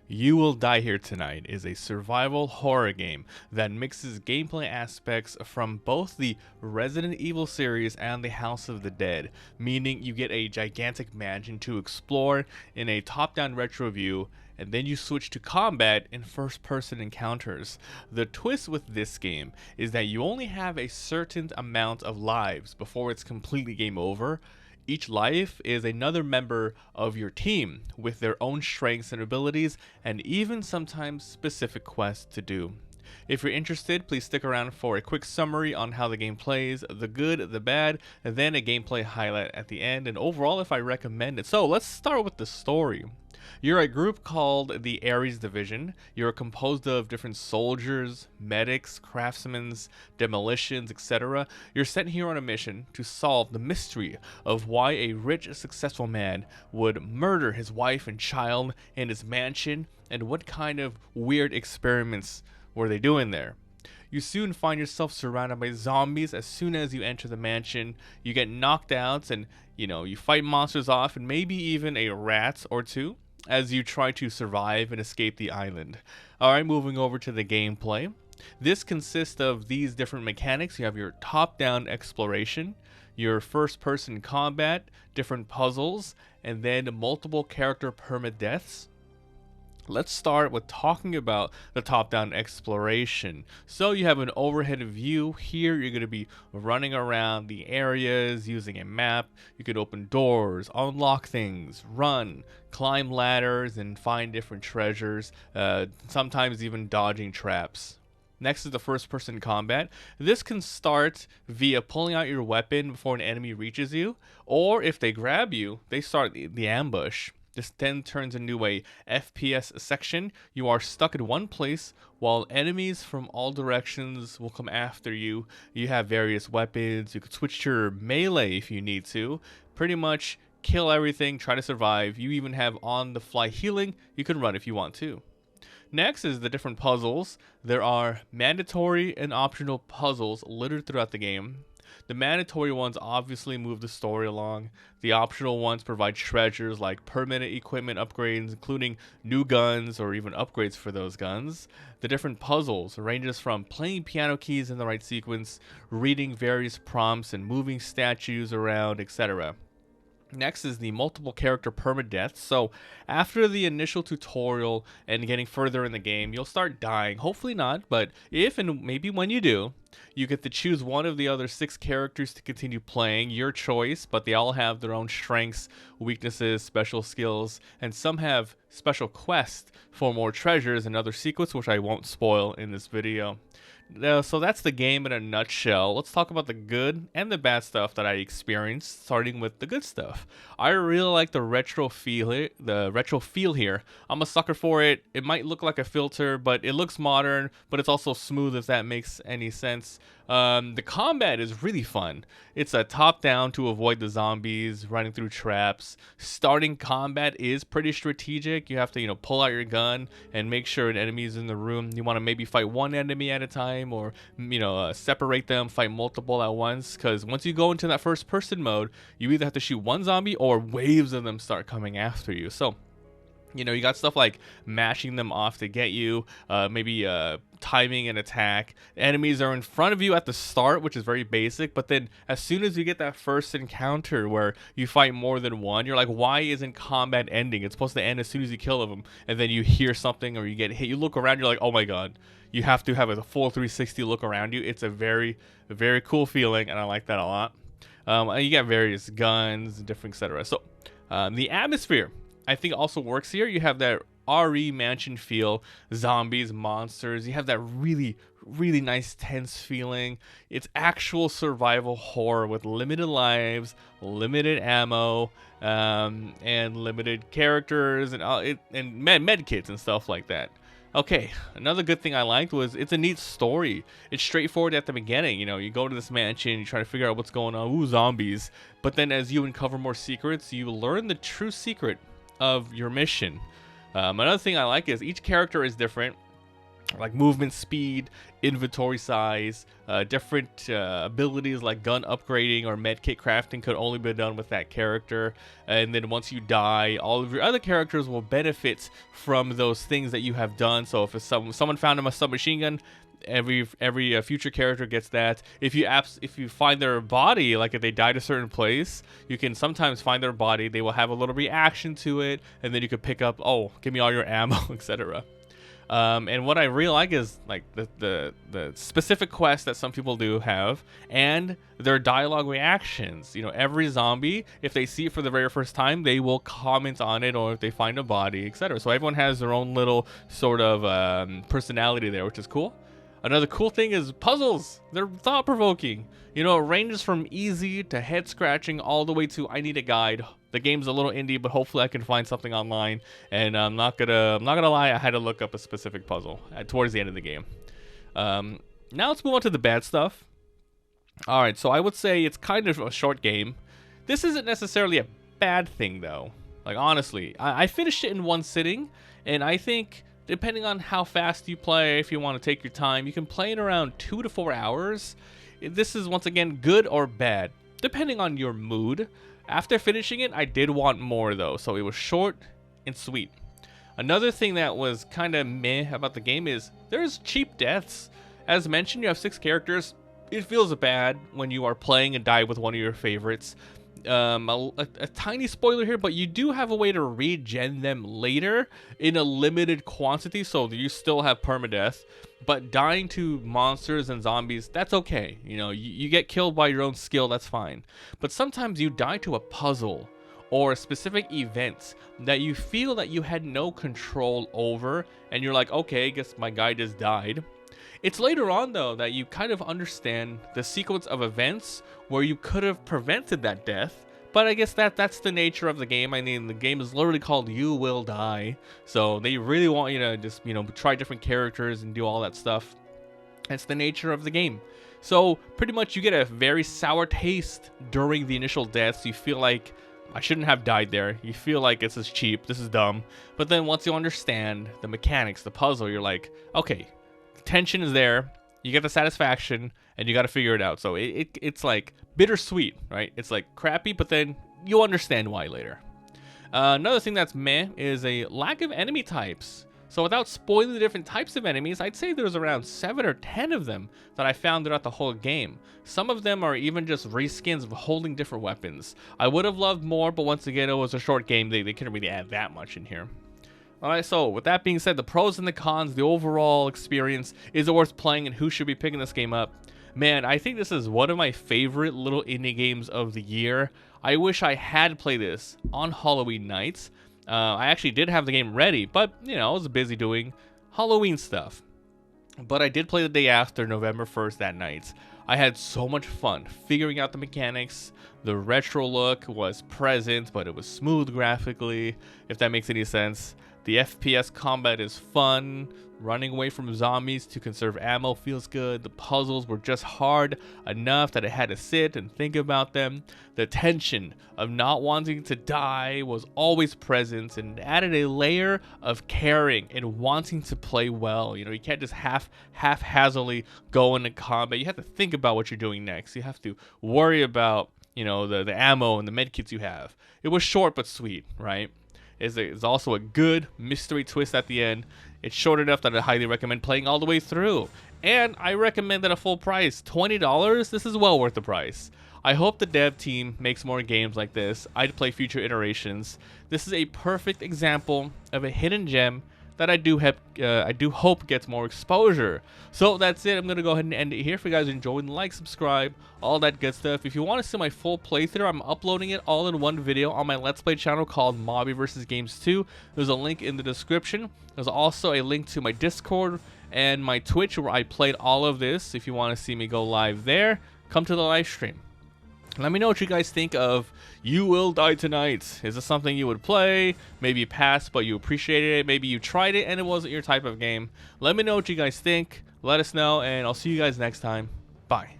You Will Die Here Tonight is a survival horror game that mixes gameplay aspects from both the Resident Evil series and the House of the Dead, meaning you get a gigantic mansion to explore in a top-down retro view, and then you switch to combat in first-person encounters. The twist with this game is that you only have a certain amount of lives before it's completely game over. Each life is another member of your team with their own strengths and abilities, and even sometimes specific quests to do. If you're interested, please stick around for a quick summary on how the game plays, the good, the bad, and then a gameplay highlight at the end, and overall if I recommend it. So let's start with the story. You're a group called the Ares Division. You're composed of different soldiers, medics, craftsmen, demolitions, etc. You're sent here on a mission to solve the mystery of why a rich, successful man would murder his wife and child in his mansion, and what kind of weird experiments were they doing there. You soon find yourself surrounded by zombies as soon as you enter the mansion. You get knocked out and, you fight monsters off, and maybe even a rat or two as you try to survive and escape the island. Alright, moving over to the gameplay. This consists of these different mechanics. You have your top-down exploration, your first-person combat, different puzzles, and then multiple character permadeaths. Let's start with talking about the top-down exploration. So you have an overhead view. Here you're going to be running around the areas using a map. You could open doors, unlock things, run, climb ladders, and find different treasures, sometimes even dodging traps. Next is the first-person combat. This can start via pulling out your weapon before an enemy reaches you, or if they grab you, they start the ambush. This then turns into a FPS section. You are stuck in one place while enemies from all directions will come after you. You have various weapons. You could switch to your melee if you need to. Pretty much kill everything, try to survive. You even have on-the-fly healing. You can run if you want to. Next is the different puzzles. There are mandatory and optional puzzles littered throughout the game. The mandatory ones obviously move the story along. The optional ones provide treasures like permanent equipment upgrades, including new guns or even upgrades for those guns. The different puzzles ranges from playing piano keys in the right sequence, reading various prompts, and moving statues around, etc. Next is the multiple character permadeath. So after the initial tutorial and getting further in the game, you'll start dying. Hopefully not, but if and maybe when you do, you get to choose one of the other 6 characters to continue playing, your choice, but they all have their own strengths, weaknesses, special skills, and some have special quests for more treasures and other secrets, which I won't spoil in this video. So that's the game in a nutshell. Let's talk about the good and the bad stuff that I experienced, starting with the good stuff. I really like the retro feel here. I'm a sucker for it. It might look like a filter, but it looks modern, but it's also smooth, if that makes any sense. The combat is really fun. It's a top-down to avoid the zombies, running through traps. Starting combat is pretty strategic. You have to, pull out your gun and make sure an enemy is in the room. You want to maybe fight one enemy at a time, or separate them, fight multiple at once. Because once you go into that first-person mode, you either have to shoot one zombie or waves of them start coming after you. So you got stuff like mashing them off to get you, maybe timing an attack. Enemies are in front of you at the start, which is very basic, but then as soon as you get that first encounter where you fight more than one, you're like, why isn't combat ending? It's supposed to end as soon as you kill them, and then you hear something or you get hit. You look around, you're like, oh my god. You have to have a full 360 look around you. It's a very, very cool feeling, and I like that a lot. You get various guns, different etc. So the atmosphere, I think, also works here. You have that RE mansion feel, zombies, monsters. You have that really, really nice tense feeling. It's actual survival horror with limited lives, limited ammo, and limited characters, and med kits and stuff like that. Okay, another good thing I liked was it's a neat story. It's straightforward at the beginning. You go to this mansion, you try to figure out what's going on. Ooh, zombies. But then as you uncover more secrets, you learn the true secret of your mission. Another thing I like is each character is different. like movement speed, inventory size, different abilities like gun upgrading or medkit crafting could only be done with that character. And then once you die, all of your other characters will benefit from those things that you have done. So if someone found a submachine gun, every future character gets that. If you find their body, like if they died a certain place, you can sometimes find their body. They will have a little reaction to it, and then you could pick up, oh, give me all your ammo, etc. And what I really like is like the specific quests that some people do have, and their dialogue reactions. You know, every zombie, if they see it for the very first time, they will comment on it, or if they find a body, etc. So everyone has their own little sort of personality there, which is cool. Another cool thing is puzzles. They're thought-provoking. You know, it ranges from easy to head-scratching all the way to I need a guide. The game's a little indie, but hopefully I can find something online. And I'm not gonna lie, I had to look up a specific puzzle towards the end of the game. Now let's move on to the bad stuff. All right, so I would say it's kind of a short game. This isn't necessarily a bad thing, though. Like, honestly, I finished it in one sitting, and I think, depending on how fast you play, if you want to take your time, you can play in around 2 to 4 hours. This is, once again, good or bad, depending on your mood. After finishing it, I did want more, though, so it was short and sweet. Another thing that was kind of meh about the game is there's cheap deaths. As mentioned, you have 6 characters. It feels bad when you are playing and die with one of your favorites. A tiny spoiler here, but you do have a way to regen them later in a limited quantity, so you still have permadeath. But dying to monsters and zombies, that's okay. You know, you get killed by your own skill, that's fine. But sometimes you die to a puzzle or a specific event that you feel that you had no control over, and you're like, okay, I guess my guy just died. It's later on, though, that you kind of understand the sequence of events where you could have prevented that death. But I guess that's the nature of the game. I mean, the game is literally called You Will Die. So they really want you to just, you know, try different characters and do all that stuff. It's the nature of the game. So pretty much you get a very sour taste during the initial deaths. You feel like, I shouldn't have died there. You feel like this is cheap, this is dumb. But then once you understand the mechanics, the puzzle, you're like, okay, tension is there, you get the satisfaction, and you got to figure it out. So it's like bittersweet, right? It's like crappy, but then you'll understand why later. Another thing that's meh is a lack of enemy types. So without spoiling the different types of enemies, I'd say there's around 7 or 10 of them that I found throughout the whole game. Some of them are even just reskins of holding different weapons. I would have loved more, but once again, it was a short game. They couldn't really add that much in here. Alright, so with that being said, the pros and the cons, the overall experience, is it worth playing, and who should be picking this game up? Man, I think this is one of my favorite little indie games of the year. I wish I had played this on Halloween nights. I actually did have the game ready, but, you know, I was busy doing Halloween stuff. But I did play the day after, November 1st, that night. I had so much fun figuring out the mechanics. The retro look was present, but it was smooth graphically, if that makes any sense. The FPS combat is fun. Running away from zombies to conserve ammo feels good. The puzzles were just hard enough that I had to sit and think about them. The tension of not wanting to die was always present, and added a layer of caring and wanting to play well. You know, you can't just haphazardly go into combat. You have to think about what you're doing next. You have to worry about, you know, the ammo and the medkits you have. It was short but sweet, right? It's also a good mystery twist at the end. It's short enough that I highly recommend playing all the way through. And I recommend it at a full price. $20? This is well worth the price. I hope the dev team makes more games like this. I'd play future iterations. This is a perfect example of a hidden gem that I do hope gets more exposure. So that's it. I'm gonna go ahead and end it here. If you guys enjoyed, like, subscribe, all that good stuff. If you want to see my full playthrough, I'm uploading it all in one video on my Let's Play channel called MabiVsGames 2. There's a link in the description. There's also a link to my Discord and my Twitch where I played all of this. If you want to see me go live there, come to the live stream. Let me know what you guys think of You Will Die Tonight. Is this something you would play? Maybe you passed, but you appreciated it. Maybe you tried it and it wasn't your type of game. Let me know what you guys think. Let us know, and I'll see you guys next time. Bye.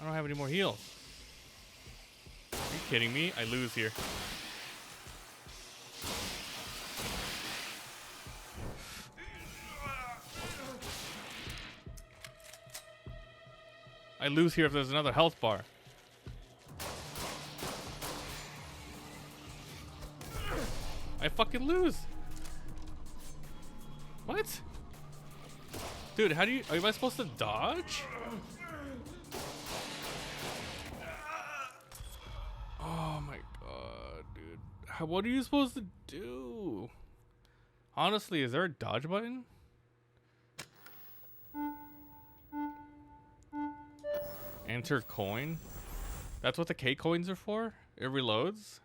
I don't have any more heals. Are you kidding me? I lose here. I lose here if there's another health bar. I fucking lose. What? Dude, how do you... Am I supposed to dodge? Oh my god, dude. What are you supposed to do? Honestly, is there a dodge button? Enter coin? That's what the K coins are for? It reloads?